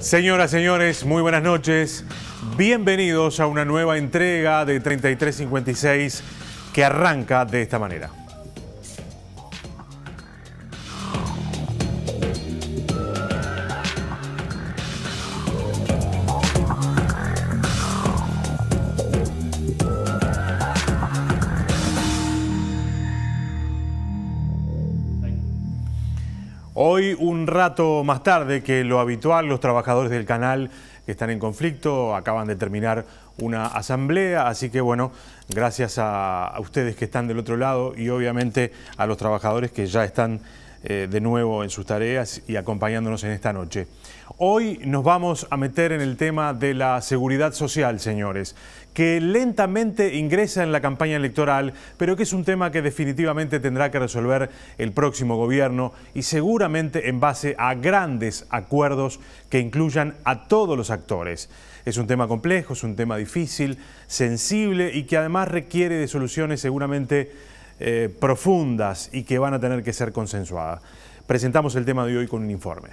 Señoras, señores, muy buenas noches. Bienvenidos a una nueva entrega de 3356 que arranca de esta manera. Hoy, un rato más tarde que lo habitual, los trabajadores del canal que están en conflicto acaban de terminar una asamblea, así que bueno, gracias a ustedes que están del otro lado y obviamente a los trabajadores que ya están de nuevo en sus tareas y acompañándonos en esta noche. Hoy nos vamos a meter en el tema de la seguridad social, señores, que lentamente ingresa en la campaña electoral, pero que es un tema que definitivamente tendrá que resolver el próximo gobierno y seguramente en base a grandes acuerdos que incluyan a todos los actores. Es un tema complejo, es un tema difícil, sensible y que además requiere de soluciones seguramente profundas y que van a tener que ser consensuadas. Presentamos el tema de hoy con un informe.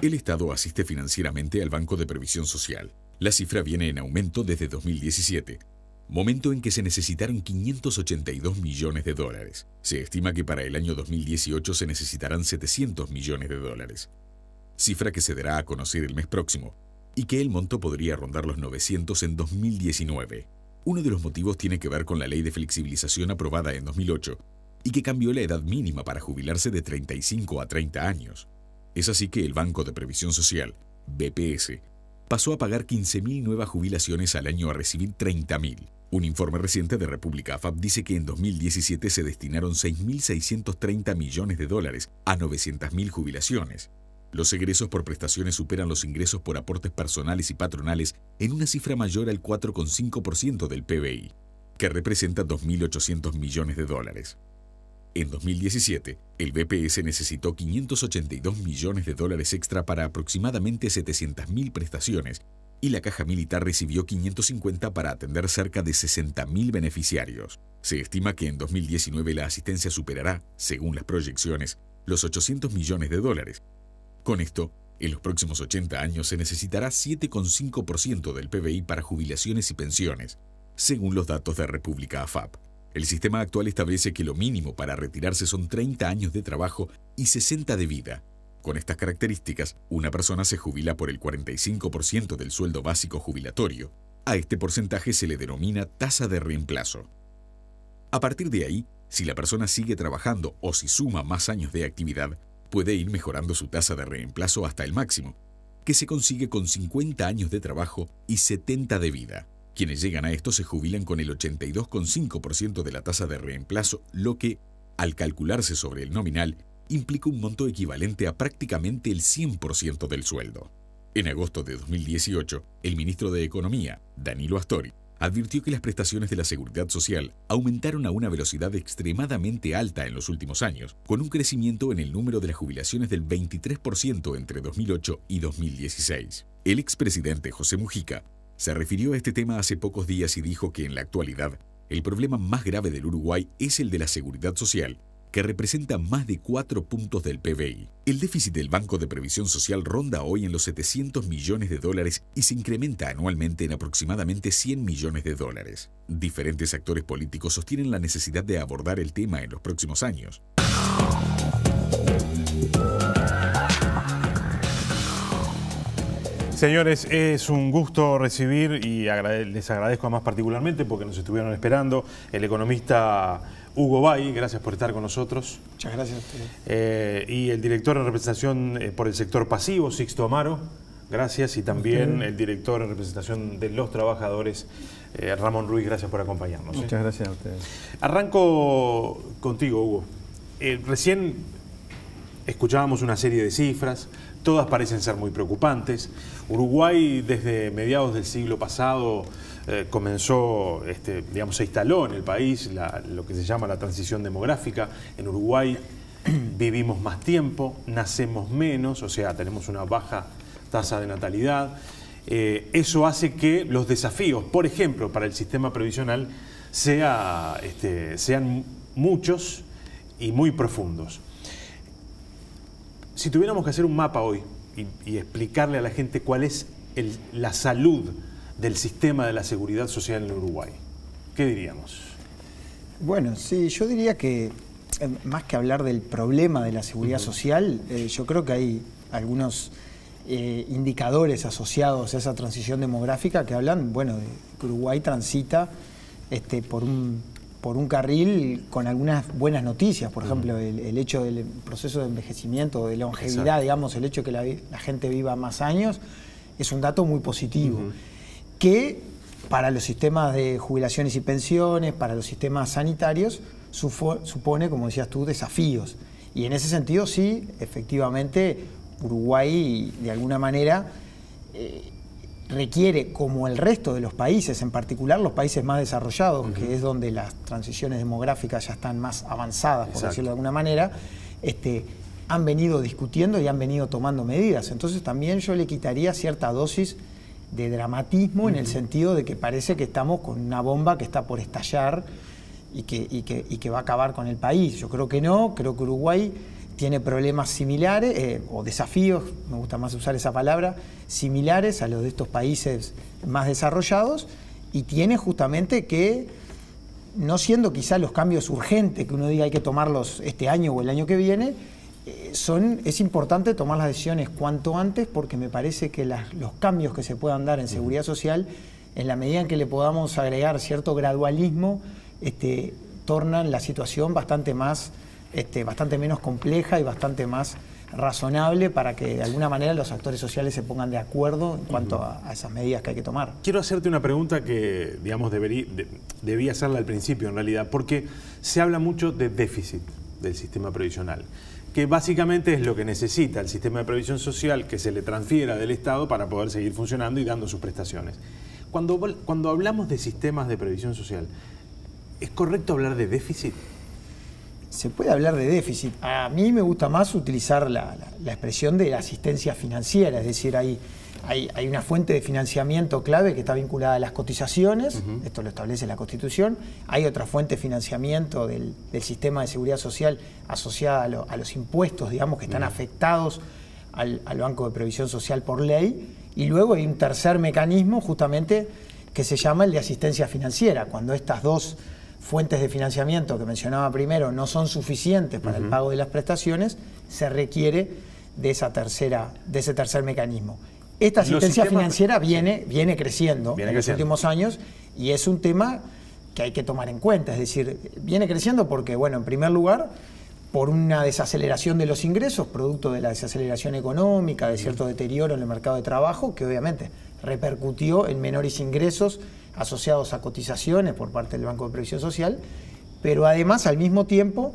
El Estado asiste financieramente al Banco de Previsión Social. La cifra viene en aumento desde 2017, momento en que se necesitaron 582 millones de dólares. Se estima que para el año 2018 se necesitarán 700 millones de dólares. Cifra que se dará a conocer el mes próximo, y que el monto podría rondar los 900 en 2019. Uno de los motivos tiene que ver con la ley de flexibilización aprobada en 2008, y que cambió la edad mínima para jubilarse de 35 a 30 años. Es así que el Banco de Previsión Social, BPS, pasó a pagar 15.000 nuevas jubilaciones al año a recibir 30.000. Un informe reciente de República AFAP dice que en 2017 se destinaron 6.630 millones de dólares a 900.000 jubilaciones. Los egresos por prestaciones superan los ingresos por aportes personales y patronales en una cifra mayor al 4,5% del PBI, que representa 2.800 millones de dólares. En 2017, el BPS necesitó 582 millones de dólares extra para aproximadamente 700.000 prestaciones y la Caja Militar recibió 550 para atender cerca de 60.000 beneficiarios. Se estima que en 2019 la asistencia superará, según las proyecciones, los 800 millones de dólares. Con esto, en los próximos 80 años se necesitará 7,5% del PBI para jubilaciones y pensiones, según los datos de República AFAP. El sistema actual establece que lo mínimo para retirarse son 30 años de trabajo y 60 de vida. Con estas características, una persona se jubila por el 45% del sueldo básico jubilatorio. A este porcentaje se le denomina tasa de reemplazo. A partir de ahí, si la persona sigue trabajando o si suma más años de actividad, puede ir mejorando su tasa de reemplazo hasta el máximo, que se consigue con 50 años de trabajo y 70 de vida. Quienes llegan a esto se jubilan con el 82,5% de la tasa de reemplazo, lo que, al calcularse sobre el nominal, implica un monto equivalente a prácticamente el 100% del sueldo. En agosto de 2018, el ministro de Economía, Danilo Astori, advirtió que las prestaciones de la Seguridad Social aumentaron a una velocidad extremadamente alta en los últimos años, con un crecimiento en el número de las jubilaciones del 23% entre 2008 y 2016. El expresidente José Mujica se refirió a este tema hace pocos días y dijo que en la actualidad el problema más grave del Uruguay es el de la seguridad social, que representa más de 4 puntos del PBI. El déficit del Banco de Previsión Social ronda hoy en los 700 millones de dólares y se incrementa anualmente en aproximadamente 100 millones de dólares. Diferentes actores políticos sostienen la necesidad de abordar el tema en los próximos años. Señores, es un gusto recibir y les agradezco más particularmente porque nos estuvieron esperando el economista Hugo Bay, gracias por estar con nosotros. Muchas gracias a ustedes. Y el director de representación por el sector pasivo, Sixto Amaro, gracias. Y también el director de representación de los trabajadores, Ramón Ruiz, gracias por acompañarnos. Muchas gracias a ustedes. Arranco contigo, Hugo. Recién escuchábamos una serie de cifras, todas parecen ser muy preocupantes. Uruguay, desde mediados del siglo pasado, comenzó, digamos, se instaló en el país lo que se llama la transición demográfica. En Uruguay vivimos más tiempo, nacemos menos, o sea, tenemos una baja tasa de natalidad. Eso hace que los desafíos, por ejemplo, para el sistema previsional, sean muchos y muy profundos. Si tuviéramos que hacer un mapa hoy y explicarle a la gente cuál es la salud del sistema de la seguridad social en Uruguay, ¿qué diríamos? Bueno, sí, yo diría que más que hablar del problema de la seguridad social, yo creo que hay algunos indicadores asociados a esa transición demográfica que hablan, bueno, de que Uruguay transita por un carril con algunas buenas noticias. Por ejemplo, el hecho del proceso de envejecimiento, de longevidad, exacto, digamos, el hecho de que la gente viva más años, es un dato muy positivo, que para los sistemas de jubilaciones y pensiones, para los sistemas sanitarios, supone, como decías tú, desafíos. Y en ese sentido, sí, efectivamente, Uruguay, de alguna manera, requiere, como el resto de los países, en particular los países más desarrollados, que es donde las transiciones demográficas ya están más avanzadas, por decirlo de alguna manera, han venido discutiendo y han venido tomando medidas. Entonces también yo le quitaría cierta dosis de dramatismo en el sentido de que parece que estamos con una bomba que está por estallar y que va a acabar con el país. Yo creo que no, creo que Uruguay tiene problemas similares, o desafíos, me gusta más usar esa palabra, similares a los de estos países más desarrollados, y tiene justamente que, no siendo quizá los cambios urgentes, que uno diga hay que tomarlos este año o el año que viene, es importante tomar las decisiones cuanto antes, porque me parece que los cambios que se puedan dar en seguridad social, en la medida en que le podamos agregar cierto gradualismo, tornan la situación bastante menos compleja y bastante más razonable para que de alguna manera los actores sociales se pongan de acuerdo en cuanto a esas medidas que hay que tomar. Quiero hacerte una pregunta que, digamos, debía hacerla al principio en realidad, porque se habla mucho de déficit del sistema previsional, que básicamente es lo que necesita el sistema de previsión social, que se le transfiera del Estado para poder seguir funcionando y dando sus prestaciones. Cuando hablamos de sistemas de previsión social, ¿es correcto hablar de déficit? Se puede hablar de déficit. A mí me gusta más utilizar la expresión de la asistencia financiera, es decir, hay una fuente de financiamiento clave que está vinculada a las cotizaciones, esto lo establece la Constitución, hay otra fuente de financiamiento del sistema de seguridad social asociada a los impuestos, digamos, que están afectados al Banco de Previsión Social por ley, y luego hay un tercer mecanismo justamente que se llama el de asistencia financiera, cuando estas dos fuentes de financiamiento que mencionaba primero no son suficientes para el pago de las prestaciones, se requiere de ese tercer mecanismo. Esta asistencia financiera viene creciendo en los últimos años, y es un tema que hay que tomar en cuenta. Es decir, viene creciendo porque, bueno, en primer lugar, por una desaceleración de los ingresos, producto de la desaceleración económica, de cierto deterioro en el mercado de trabajo, que obviamente repercutió en menores ingresos asociados a cotizaciones por parte del Banco de Previsión Social, pero además, al mismo tiempo,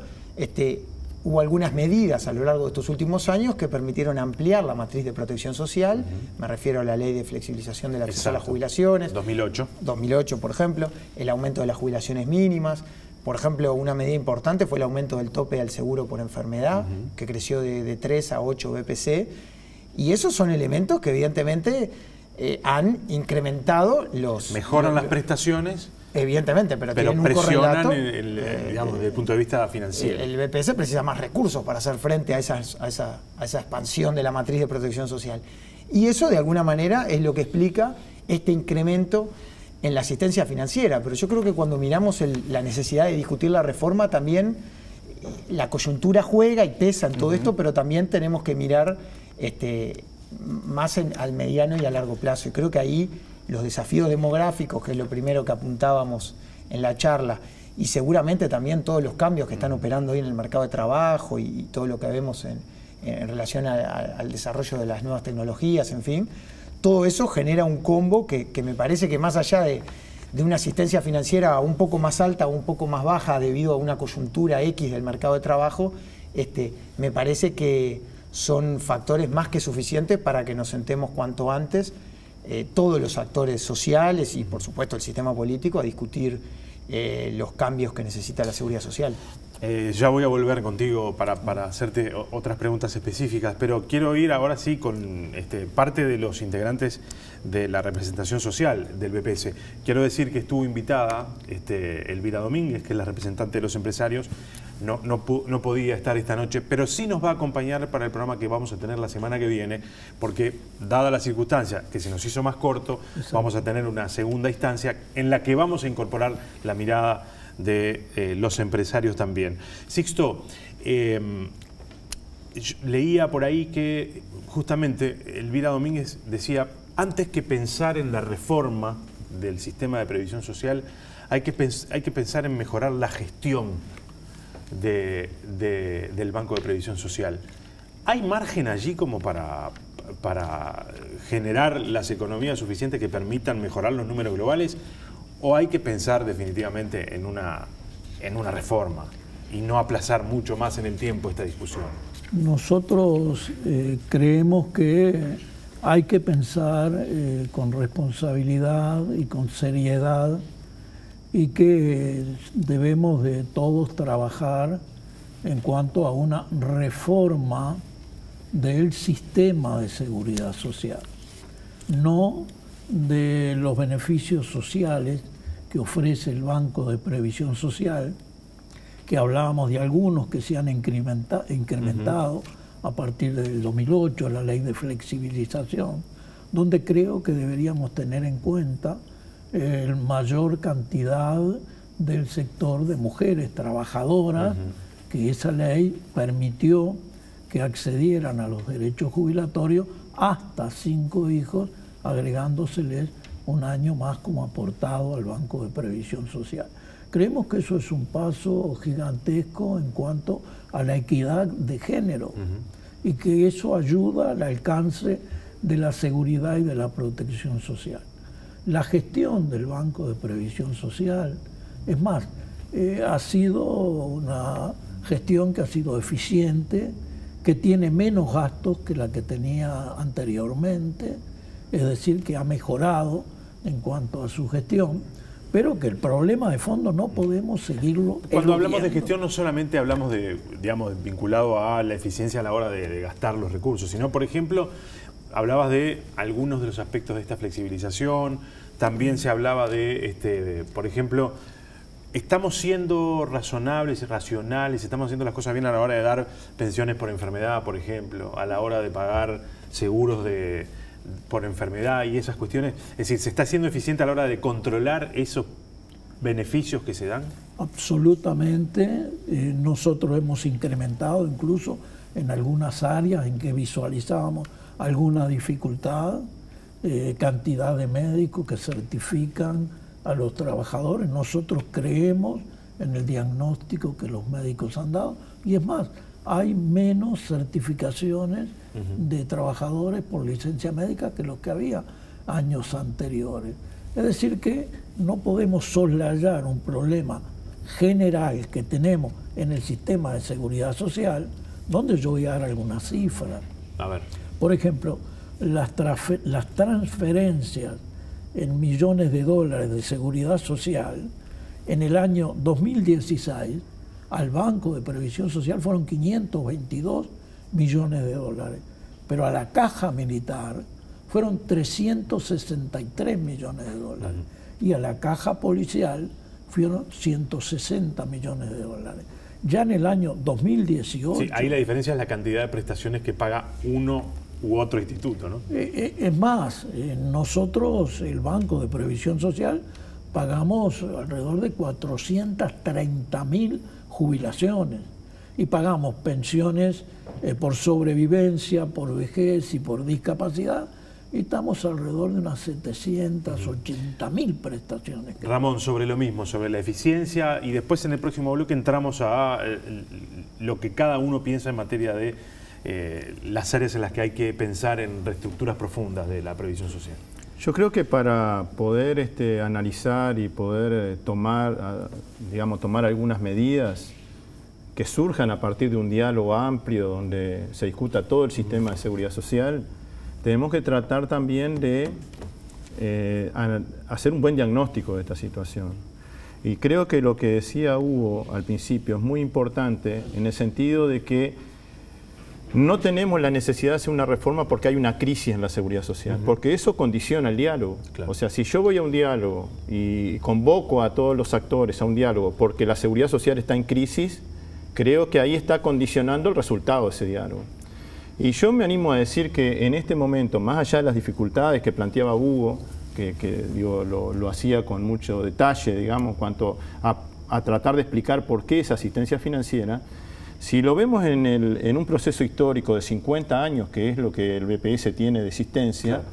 hubo algunas medidas a lo largo de estos últimos años que permitieron ampliar la matriz de protección social. Me refiero a la ley de flexibilización del acceso a las jubilaciones. 2008, por ejemplo, el aumento de las jubilaciones mínimas. Por ejemplo, una medida importante fue el aumento del tope al seguro por enfermedad, que creció de 3 a 8 BPC. Y esos son elementos que evidentemente han incrementado mejoran las prestaciones. Evidentemente, pero tienen un presionan correlato, digamos, desde el punto de vista financiero. El BPS precisa más recursos para hacer frente a esa expansión de la matriz de protección social. Y eso, de alguna manera, es lo que explica este incremento en la asistencia financiera. Pero yo creo que cuando miramos la necesidad de discutir la reforma, también la coyuntura juega y pesa en todo esto, pero también tenemos que mirar más al mediano y a largo plazo. Y creo que ahí los desafíos demográficos, que es lo primero que apuntábamos en la charla, y seguramente también todos los cambios que están operando hoy en el mercado de trabajo y todo lo que vemos en relación al desarrollo de las nuevas tecnologías, en fin, todo eso genera un combo que me parece que, más allá de una asistencia financiera un poco más alta o un poco más baja debido a una coyuntura X del mercado de trabajo, me parece que son factores más que suficientes para que nos sentemos cuanto antes todos los actores sociales y, por supuesto, el sistema político a discutir los cambios que necesita la seguridad social. Ya voy a volver contigo para hacerte otras preguntas específicas, pero quiero ir ahora sí con parte de los integrantes de la representación social del BPS. Quiero decir que estuvo invitada Elvira Domínguez, que es la representante de los empresarios. No podía estar esta noche, pero sí nos va a acompañar para el programa que vamos a tener la semana que viene, porque dada la circunstancia que se nos hizo más corto, vamos a tener una segunda instancia en la que vamos a incorporar la mirada de los empresarios también. Sixto, leía por ahí que justamente Elvira Domínguez decía, antes que pensar en la reforma del sistema de previsión social, hay que pensar en mejorar la gestión del Banco de Previsión Social. ¿Hay margen allí como para generar las economías suficientes que permitan mejorar los números globales? ¿O hay que pensar definitivamente en una reforma y no aplazar mucho más en el tiempo esta discusión? Nosotros creemos que hay que pensar con responsabilidad y con seriedad y que debemos de todos trabajar en cuanto a una reforma del sistema de seguridad social, no de los beneficios sociales que ofrece el Banco de Previsión Social, que hablábamos de algunos que se han incrementado a partir del 2008, la ley de flexibilización, donde creo que deberíamos tener en cuenta la mayor cantidad del sector de mujeres trabajadoras, que esa ley permitió que accedieran a los derechos jubilatorios hasta 5 hijos, agregándoseles un año más como aportado al Banco de Previsión Social. Creemos que eso es un paso gigantesco en cuanto a la equidad de género y que eso ayuda al alcance de la seguridad y de la protección social. La gestión del Banco de Previsión Social, es más, ha sido una gestión que ha sido eficiente, que tiene menos gastos que la que tenía anteriormente, es decir, que ha mejorado en cuanto a su gestión, pero que el problema de fondo no podemos seguirlo Cuando hablamos de gestión no solamente hablamos de, digamos, vinculado a la eficiencia a la hora de gastar los recursos, sino, por ejemplo, hablabas de algunos de los aspectos de esta flexibilización, también se hablaba por ejemplo, ¿estamos siendo razonables y racionales? ¿Estamos haciendo las cosas bien a la hora de dar pensiones por enfermedad, por ejemplo, a la hora de pagar seguros por enfermedad y esas cuestiones? Es decir, ¿se está siendo eficiente a la hora de controlar esos beneficios que se dan? Absolutamente. Nosotros hemos incrementado incluso en algunas áreas en que visualizábamos alguna dificultad, cantidad de médicos que certifican a los trabajadores. Nosotros creemos en el diagnóstico que los médicos han dado y es más, hay menos certificaciones de trabajadores por licencia médica que los que había años anteriores. Es decir que no podemos soslayar un problema general que tenemos en el sistema de seguridad social, donde yo voy a dar algunas cifras. A ver. Por ejemplo, las transferencias en millones de dólares de seguridad social en el año 2016 al Banco de Previsión Social fueron 522 millones de dólares, pero a la Caja Militar fueron 363 millones de dólares y a la Caja Policial fueron 160 millones de dólares. Ya en el año 2018... Sí, ahí la diferencia es la cantidad de prestaciones que paga uno u otro instituto, ¿no? Es más, nosotros, el Banco de Previsión Social, pagamos alrededor de 430.000 jubilaciones y pagamos pensiones por sobrevivencia, por vejez y por discapacidad, y estamos alrededor de unas 780.000 prestaciones. Ramón, sobre lo mismo, sobre la eficiencia, y después en el próximo bloque entramos a lo que cada uno piensa en materia de las áreas en las que hay que pensar en reestructuras profundas de la previsión social. Yo creo que para poder analizar y poder tomar algunas medidas que surjan a partir de un diálogo amplio donde se discuta todo el sistema de seguridad social, tenemos que tratar también de hacer un buen diagnóstico de esta situación. Y creo que lo que decía Hugo al principio es muy importante en el sentido de que no tenemos la necesidad de hacer una reforma porque hay una crisis en la seguridad social, porque eso condiciona el diálogo. Claro. O sea, si yo voy a un diálogo y convoco a todos los actores a un diálogo porque la seguridad social está en crisis, creo que ahí está condicionando el resultado de ese diálogo. Y yo me animo a decir que en este momento, más allá de las dificultades que planteaba Hugo, que digo, lo hacía con mucho detalle, digamos, cuanto a tratar de explicar por qué esa asistencia financiera, si lo vemos en un proceso histórico de 50 años, que es lo que el BPS tiene de existencia, claro,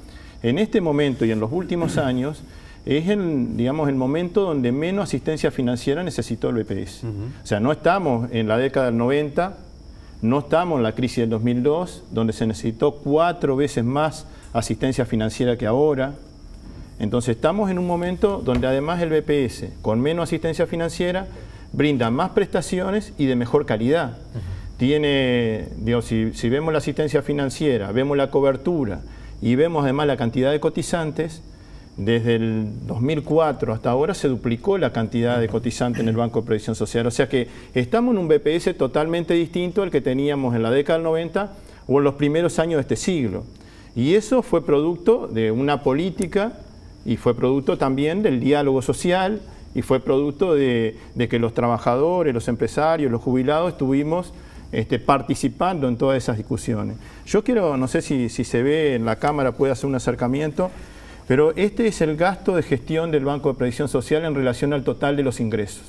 en este momento y en los últimos años, es digamos, el momento donde menos asistencia financiera necesitó el BPS. O sea, no estamos en la década del 90, no estamos en la crisis del 2002, donde se necesitó 4 veces más asistencia financiera que ahora. Entonces estamos en un momento donde además el BPS, con menos asistencia financiera, brinda más prestaciones y de mejor calidad. Tiene, digo, si vemos la asistencia financiera, vemos la cobertura y vemos además la cantidad de cotizantes, desde el 2004 hasta ahora se duplicó la cantidad de cotizantes en el Banco de Previsión Social. O sea que estamos en un BPS totalmente distinto al que teníamos en la década del 90 o en los primeros años de este siglo. Y eso fue producto de una política y fue producto también del diálogo social y fue producto de que los trabajadores, los empresarios, los jubilados estuvimos participando en todas esas discusiones. Yo quiero, no sé si se ve en la cámara, puede hacer un acercamiento, pero este es el gasto de gestión del Banco de Previsión Social en relación al total de los ingresos.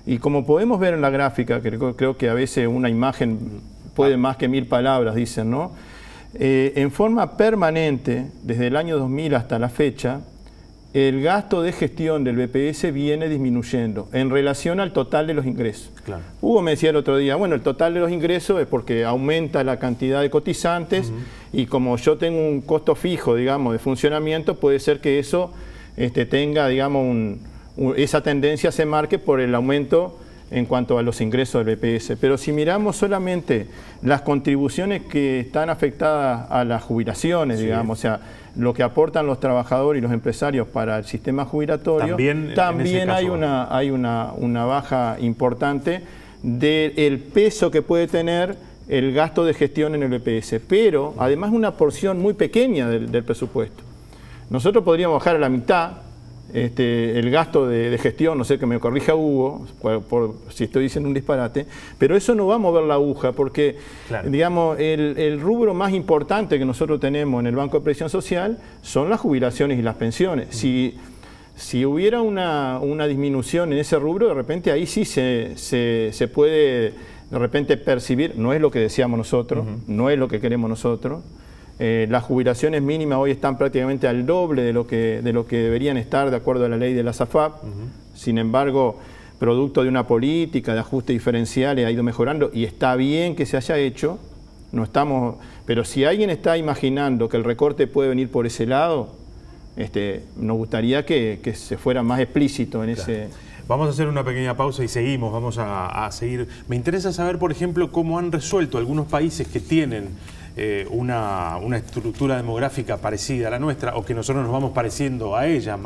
Y como podemos ver en la gráfica, que creo que a veces una imagen puede más que 1000 palabras, dicen, ¿no? En forma permanente, desde el año 2000 hasta la fecha, el gasto de gestión del BPS viene disminuyendo en relación al total de los ingresos. Claro. Hugo me decía el otro día, bueno, el total de los ingresos es porque aumenta la cantidad de cotizantes y como yo tengo un costo fijo, digamos, de funcionamiento, puede ser que eso tenga, digamos, esa tendencia se marque por el aumento en cuanto a los ingresos del BPS. Pero si miramos solamente las contribuciones que están afectadas a las jubilaciones, digamos, o sea, lo que aportan los trabajadores y los empresarios para el sistema jubilatorio, también hay una baja importante del peso que puede tener el gasto de gestión en el BPS, pero además una porción muy pequeña del presupuesto. Nosotros podríamos bajar a la mitad el gasto de gestión, no sé, que me corrija Hugo, por si estoy diciendo un disparate, pero eso no va a mover la aguja porque, claro, digamos, el rubro más importante que nosotros tenemos en el Banco de Previsión Social son las jubilaciones y las pensiones. Si hubiera una disminución en ese rubro, de repente ahí sí se puede de repente percibir, no es lo que deseamos nosotros, no es lo que queremos nosotros. Las jubilaciones mínimas hoy están prácticamente al doble de lo que deberían estar de acuerdo a la ley de la SAFAP. Sin embargo, producto de una política de ajuste diferencial ha ido mejorando y está bien que se haya hecho. No estamos, pero si alguien está imaginando que el recorte puede venir por ese lado, nos gustaría que se fuera más explícito en ese... Vamos a hacer una pequeña pausa y seguimos, vamos a seguir. Me interesa saber, por ejemplo, cómo han resuelto algunos países que tienen una estructura demográfica parecida a la nuestra o que nosotros nos vamos pareciendo a ella,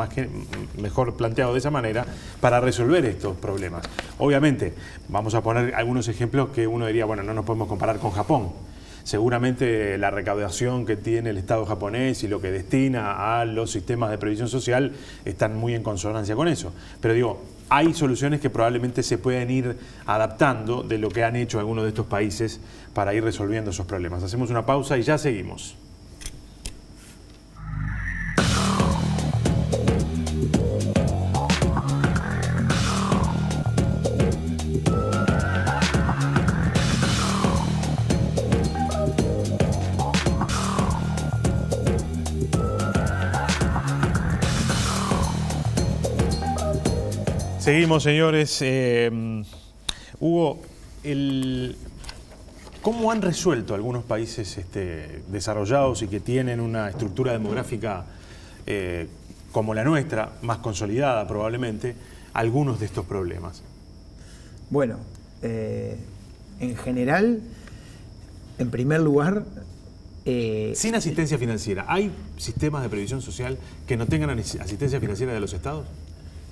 mejor planteado de esa manera, para resolver estos problemas. Obviamente, vamos a poner algunos ejemplos que uno diría, bueno, no nos podemos comparar con Japón. Seguramente la recaudación que tiene el Estado japonés y lo que destina a los sistemas de previsión social están muy en consonancia con eso. Pero digo, hay soluciones que probablemente se pueden ir adaptando de lo que han hecho algunos de estos países para ir resolviendo esos problemas. Hacemos una pausa y ya seguimos. Seguimos, señores. Hugo, ¿cómo han resuelto algunos países desarrollados y que tienen una estructura demográfica como la nuestra, más consolidada probablemente, algunos de estos problemas? Bueno, en general, en primer lugar... Sin asistencia financiera, ¿hay sistemas de previsión social que no tengan asistencia financiera de los estados?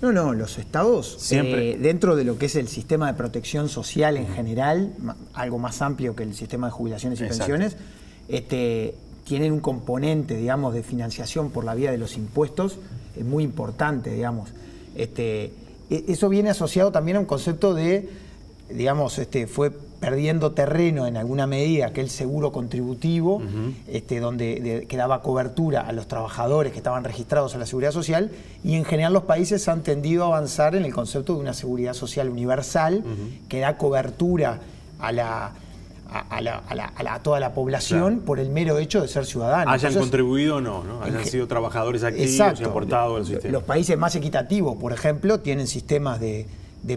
No, los estados, Siempre. dentro de lo que es el sistema de protección social en general, algo más amplio que el sistema de jubilaciones y pensiones, tienen un componente, digamos, de financiación por la vía de los impuestos muy importante, digamos. Eso viene asociado también a un concepto de, digamos, fue perdiendo terreno en alguna medida aquel seguro contributivo, donde que daba cobertura a los trabajadores que estaban registrados a la Seguridad Social, y en general los países han tendido a avanzar en el concepto de una seguridad social universal que da cobertura a toda la población, por el mero hecho de ser ciudadanos. Hayan contribuido o no, hayan sido trabajadores activos. Exacto. Y aportado al sistema. Los países más equitativos, por ejemplo, tienen sistemas de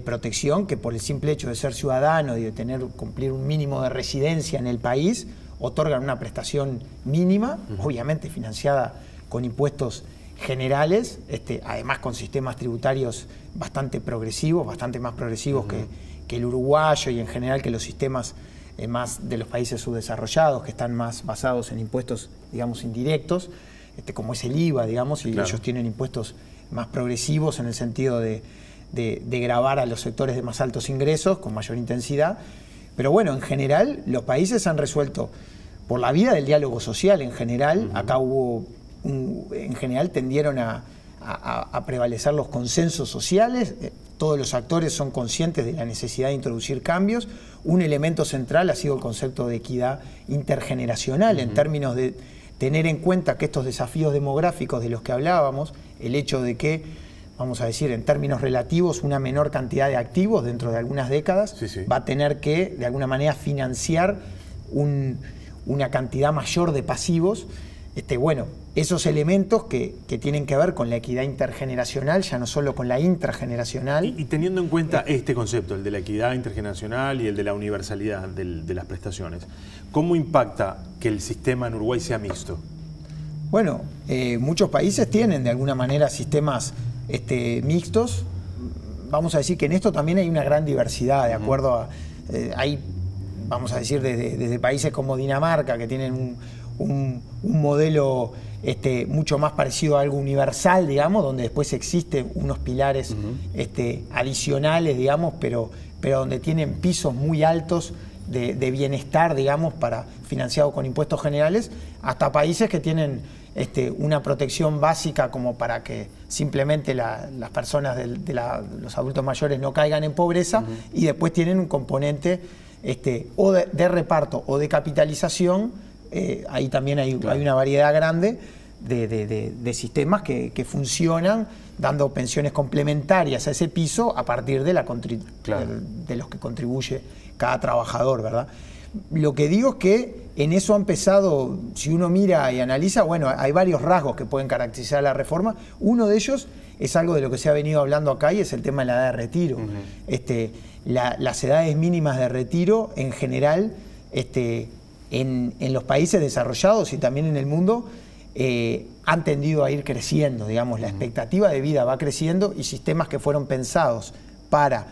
protección que, por el simple hecho de ser ciudadano y de cumplir un mínimo de residencia en el país, otorgan una prestación mínima, obviamente financiada con impuestos generales, además con sistemas tributarios bastante progresivos, bastante más progresivos que el uruguayo, y en general que los sistemas más de los países subdesarrollados, que están más basados en impuestos, digamos, indirectos, como es el IVA, digamos, y ellos tienen impuestos más progresivos en el sentido de gravar a los sectores de más altos ingresos con mayor intensidad. Pero bueno, en general los países han resuelto por la vía del diálogo social. En general, acá en general tendieron a prevalecer los consensos sociales. Todos los actores son conscientes de la necesidad de introducir cambios. Un elemento central ha sido el concepto de equidad intergeneracional, en términos de tener en cuenta que estos desafíos demográficos de los que hablábamos, el hecho de que, vamos a decir, en términos relativos, una menor cantidad de activos dentro de algunas décadas va a tener que, de alguna manera, financiar una cantidad mayor de pasivos. Bueno, esos elementos que tienen que ver con la equidad intergeneracional, ya no solo con la intrageneracional. Y teniendo en cuenta este concepto, el de la equidad intergeneracional y el de la universalidad de las prestaciones, ¿cómo impacta que el sistema en Uruguay sea mixto? Bueno, muchos países tienen de alguna manera sistemas mixtos. Vamos a decir que en esto también hay una gran diversidad, de acuerdo a... hay, vamos a decir, desde países como Dinamarca, que tienen un modelo mucho más parecido a algo universal, digamos, donde después existen unos pilares adicionales, digamos, pero donde tienen pisos muy altos de bienestar, digamos, financiado con impuestos generales, hasta países que tienen una protección básica como para que simplemente las personas los adultos mayores no caigan en pobreza, y después tienen un componente o de reparto o de capitalización. Ahí también hay una variedad grande de sistemas que funcionan dando pensiones complementarias a ese piso a partir de los que contribuye cada trabajador, ¿verdad? Lo que digo es que en eso ha empezado, si uno mira y analiza, bueno, hay varios rasgos que pueden caracterizar la reforma. Uno de ellos es algo de lo que se ha venido hablando acá, y es el tema de la edad de retiro. Las edades mínimas de retiro en general, en los países desarrollados y también en el mundo, han tendido a ir creciendo, digamos, la expectativa de vida va creciendo, y sistemas que fueron pensados para,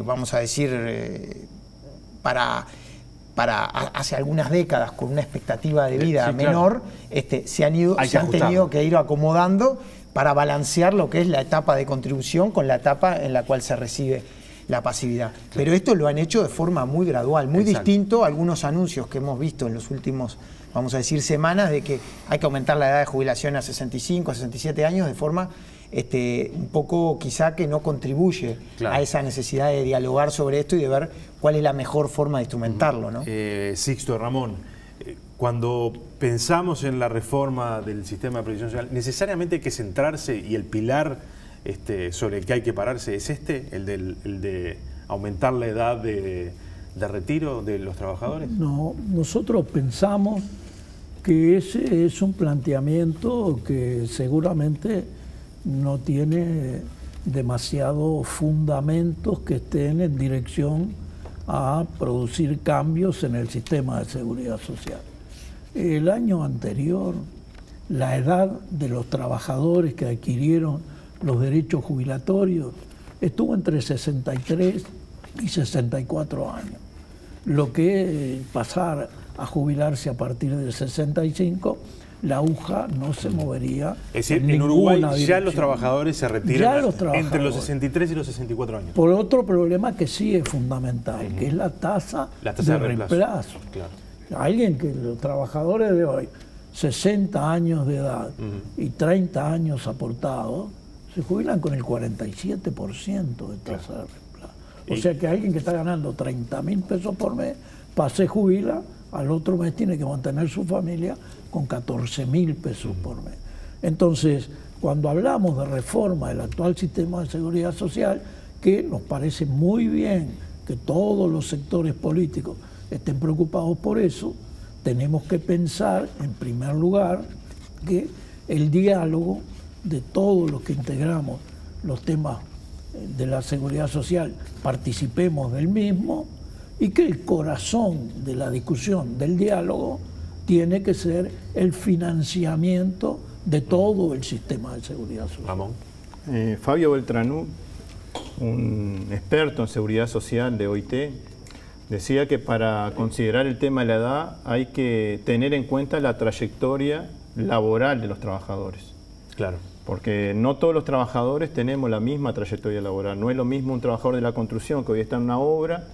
vamos a decir, para hace algunas décadas con una expectativa de vida menor, se han tenido que ir acomodando para balancear lo que es la etapa de contribución con la etapa en la cual se recibe la pasividad. Pero esto lo han hecho de forma muy gradual, muy distinto a algunos anuncios que hemos visto en los últimos, vamos a decir, semanas, de que hay que aumentar la edad de jubilación a 65, a 67 años, de forma un poco quizá que no contribuye a esa necesidad de dialogar sobre esto y de ver cuál es la mejor forma de instrumentarlo, ¿no? Sixto, Ramón, cuando pensamos en la reforma del sistema de protección social, necesariamente hay que centrarse, y el pilar sobre el que hay que pararse es el de aumentar la edad de retiro de los trabajadores. No, nosotros pensamos que ese es un planteamiento que seguramente no tiene demasiados fundamentos que estén en dirección a producir cambios en el sistema de seguridad social. El año anterior, la edad de los trabajadores que adquirieron los derechos jubilatorios estuvo entre 63 y 64 años. Lo que pasar a jubilarse a partir de 65 la aguja no se movería. Es decir, en Uruguay ya los trabajadores se retiran entre los 63 y los 64 años. Por otro problema que sí es fundamental, que es la tasa de reemplazo. Claro. Alguien que los trabajadores de hoy, 60 años de edad y 30 años aportados, se jubilan con el 47% de tasa de reemplazo. O sea que alguien que está ganando 30.000 pesos por mes, se jubila, al otro mes tiene que mantener su familia con 14.000 pesos por mes. Entonces, cuando hablamos de reforma del actual sistema de seguridad social, que nos parece muy bien que todos los sectores políticos estén preocupados por eso, tenemos que pensar, en primer lugar, que el diálogo de todos los que integramos los temas de la seguridad social participemos del mismo y que el corazón de la discusión, del diálogo, tiene que ser el financiamiento de todo el sistema de seguridad social. Ramón. Fabio Beltranú, un experto en seguridad social de OIT, decía que para considerar el tema de la edad hay que tener en cuenta la trayectoria laboral de los trabajadores. Claro. Porque no todos los trabajadores tenemos la misma trayectoria laboral. No es lo mismo un trabajador de la construcción que hoy está en una obra,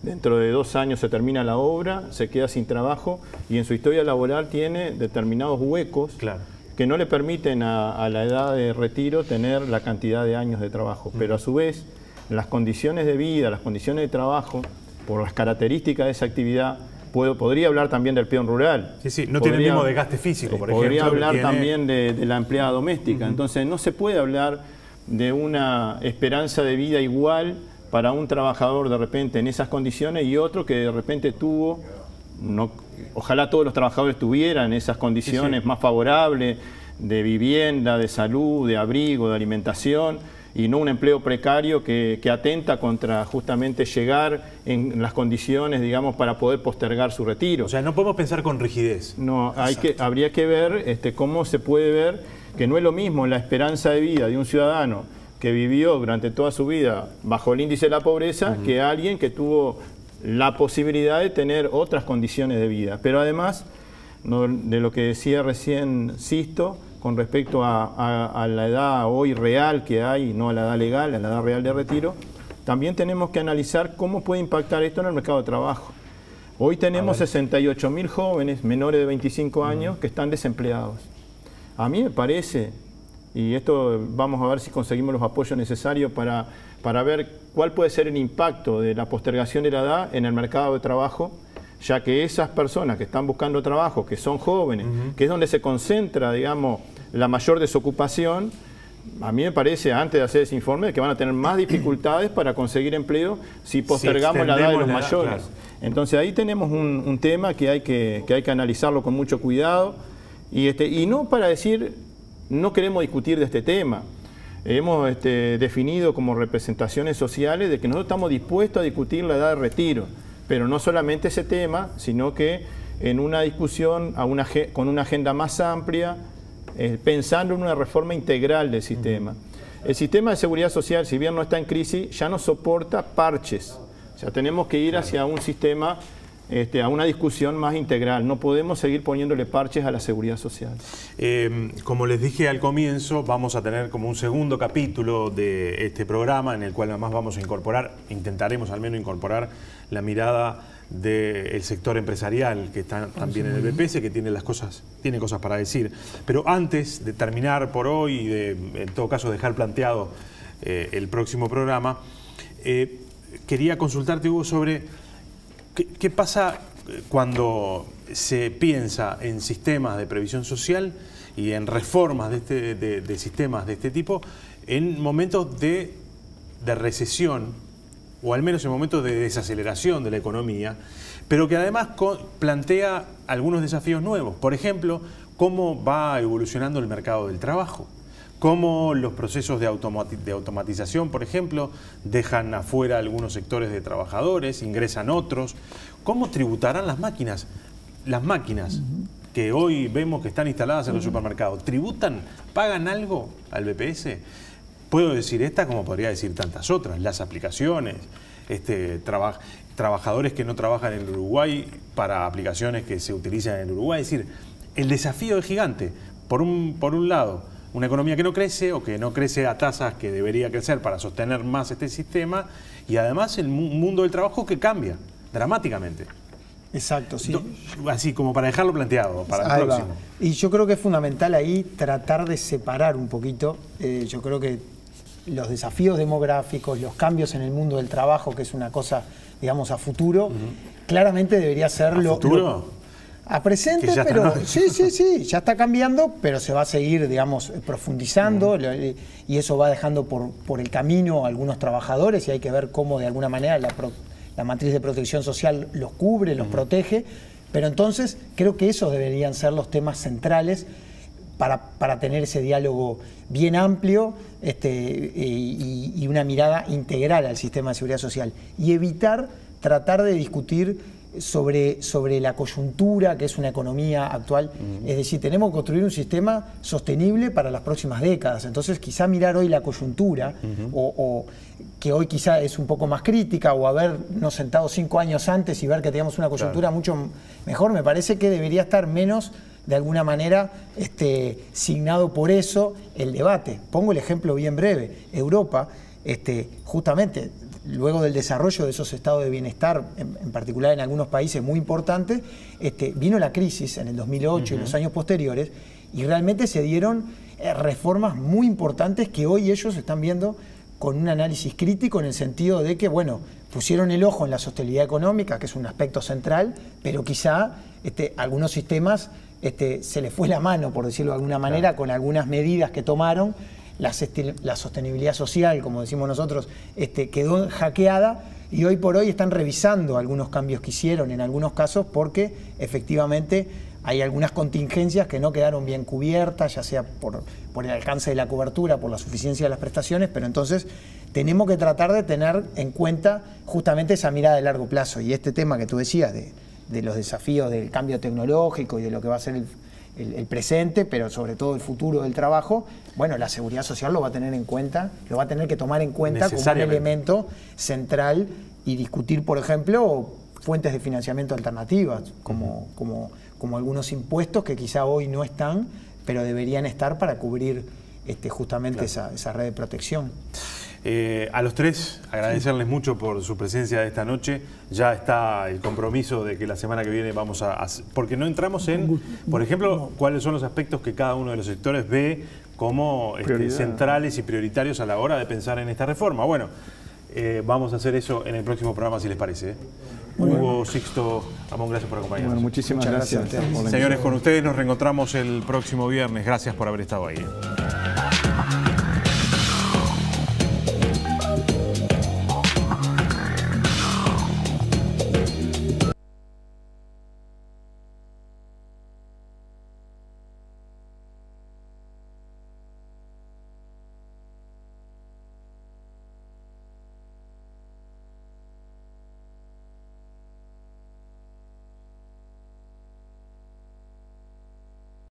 dentro de 2 años se termina la obra, se queda sin trabajo y en su historia laboral tiene determinados huecos que no le permiten a la edad de retiro tener la cantidad de años de trabajo. Pero a su vez, las condiciones de vida, las condiciones de trabajo, por las características de esa actividad, podría hablar también del peón rural. Sí, no tiene el mismo desgaste físico, por ejemplo. Podría hablar también de la empleada doméstica. Entonces no se puede hablar de una esperanza de vida igual para un trabajador de repente en esas condiciones y otro que de repente tuvo, ojalá todos los trabajadores tuvieran esas condiciones más favorables de vivienda, de salud, de abrigo, de alimentación, y no un empleo precario que atenta contra justamente llegar en las condiciones, digamos, para poder postergar su retiro. O sea, no podemos pensar con rigidez. No, habría que ver cómo se puede ver que no es lo mismo la esperanza de vida de un ciudadano que vivió durante toda su vida bajo el índice de la pobreza que alguien que tuvo la posibilidad de tener otras condiciones de vida. Pero además, de lo que decía recién Sisto, con respecto a la edad hoy real que hay, no a la edad legal, a la edad real de retiro, también tenemos que analizar cómo puede impactar esto en el mercado de trabajo. Hoy tenemos 68.000 jóvenes menores de 25 años que están desempleados. A mí me parece, y esto vamos a ver si conseguimos los apoyos necesarios para ver cuál puede ser el impacto de la postergación de la edad en el mercado de trabajo, ya que esas personas que están buscando trabajo, que son jóvenes, que es donde se concentra, digamos, la mayor desocupación, a mí me parece, antes de hacer ese informe, que van a tener más dificultades para conseguir empleo si postergamos la edad de los mayores. Claro. Entonces ahí tenemos un tema que hay que analizarlo con mucho cuidado y no para decir, no queremos discutir de este tema. Hemos definido como representaciones sociales de que nosotros estamos dispuestos a discutir la edad de retiro. Pero no solamente ese tema, sino que en una discusión con una agenda más amplia, pensando en una reforma integral del sistema. El sistema de seguridad social, si bien no está en crisis, ya no soporta parches. O sea, tenemos que ir hacia un sistema, a una discusión más integral. No podemos seguir poniéndole parches a la seguridad social. Como les dije al comienzo, vamos a tener como un segundo capítulo de este programa en el cual además vamos a incorporar, intentaremos al menos incorporar la mirada del sector empresarial que está también en el BPS, que tiene cosas para decir. Pero antes de terminar por hoy y de, en todo caso, dejar planteado el próximo programa, quería consultarte, Hugo, sobre qué pasa cuando se piensa en sistemas de previsión social y en reformas de sistemas de este tipo en momentos de recesión, o al menos en momentos de desaceleración de la economía, pero que además plantea algunos desafíos nuevos. Por ejemplo, cómo va evolucionando el mercado del trabajo, cómo los procesos de automatización, por ejemplo, dejan afuera algunos sectores de trabajadores, ingresan otros, cómo tributarán las máquinas. Las máquinas que hoy vemos que están instaladas en los supermercados, ¿tributan, pagan algo al BPS? Puedo decir esta como podría decir tantas otras, las aplicaciones, trabajadores que no trabajan en Uruguay para aplicaciones que se utilizan en Uruguay. Es decir, el desafío es gigante. Por un lado, una economía que no crece o que no crece a tasas que debería crecer para sostener más este sistema, y además el mundo del trabajo que cambia dramáticamente. Exacto, sí. Así como para dejarlo planteado para el próximo. Y yo creo que es fundamental ahí tratar de separar un poquito. Yo creo que los desafíos demográficos, los cambios en el mundo del trabajo, que es una cosa, digamos, a futuro, claramente debería ser ¿A futuro? A presente, pero sí, ya está cambiando, pero se va a seguir, digamos, profundizando y eso va dejando por el camino a algunos trabajadores y hay que ver cómo de alguna manera la matriz de protección social los cubre, los protege, pero entonces creo que esos deberían ser los temas centrales para tener ese diálogo bien amplio y una mirada integral al sistema de seguridad social y evitar tratar de discutir sobre la coyuntura, que es una economía actual. Es decir, tenemos que construir un sistema sostenible para las próximas décadas. Entonces, quizá mirar hoy la coyuntura, o que hoy quizá es un poco más crítica, o habernos sentado 5 años antes y ver que teníamos una coyuntura mucho mejor, me parece que debería estar menos, de alguna manera, signado por eso el debate. Pongo el ejemplo bien breve. Europa, justamente, luego del desarrollo de esos estados de bienestar, en particular en algunos países muy importantes, vino la crisis en el 2008 y los años posteriores, y realmente se dieron reformas muy importantes que hoy ellos están viendo con un análisis crítico en el sentido de que, bueno, pusieron el ojo en la sostenibilidad económica, que es un aspecto central, pero quizá algunos sistemas se les fue la mano, por decirlo de alguna manera, con algunas medidas que tomaron. La sostenibilidad social, como decimos nosotros, quedó hackeada y hoy por hoy están revisando algunos cambios que hicieron en algunos casos porque efectivamente hay algunas contingencias que no quedaron bien cubiertas, ya sea por el alcance de la cobertura, por la suficiencia de las prestaciones, pero entonces tenemos que tratar de tener en cuenta justamente esa mirada de largo plazo y este tema que tú decías de los desafíos del cambio tecnológico y de lo que va a ser el presente, pero sobre todo el futuro del trabajo, bueno, la seguridad social lo va a tener en cuenta, lo va a tener que tomar en cuenta como un elemento central y discutir, por ejemplo, fuentes de financiamiento alternativas, como algunos impuestos que quizá hoy no están, pero deberían estar para cubrir justamente esa red de protección. A los tres, agradecerles mucho por su presencia esta noche. Ya está el compromiso de que la semana que viene vamos a porque no entramos en, por ejemplo, cuáles son los aspectos que cada uno de los sectores ve como centrales y prioritarios a la hora de pensar en esta reforma. Bueno, vamos a hacer eso en el próximo programa, si les parece. Hugo, Sixto, Amón, gracias por acompañarnos. Bueno, muchísimas gracias. Señores, con ustedes nos reencontramos el próximo viernes. Gracias por haber estado ahí.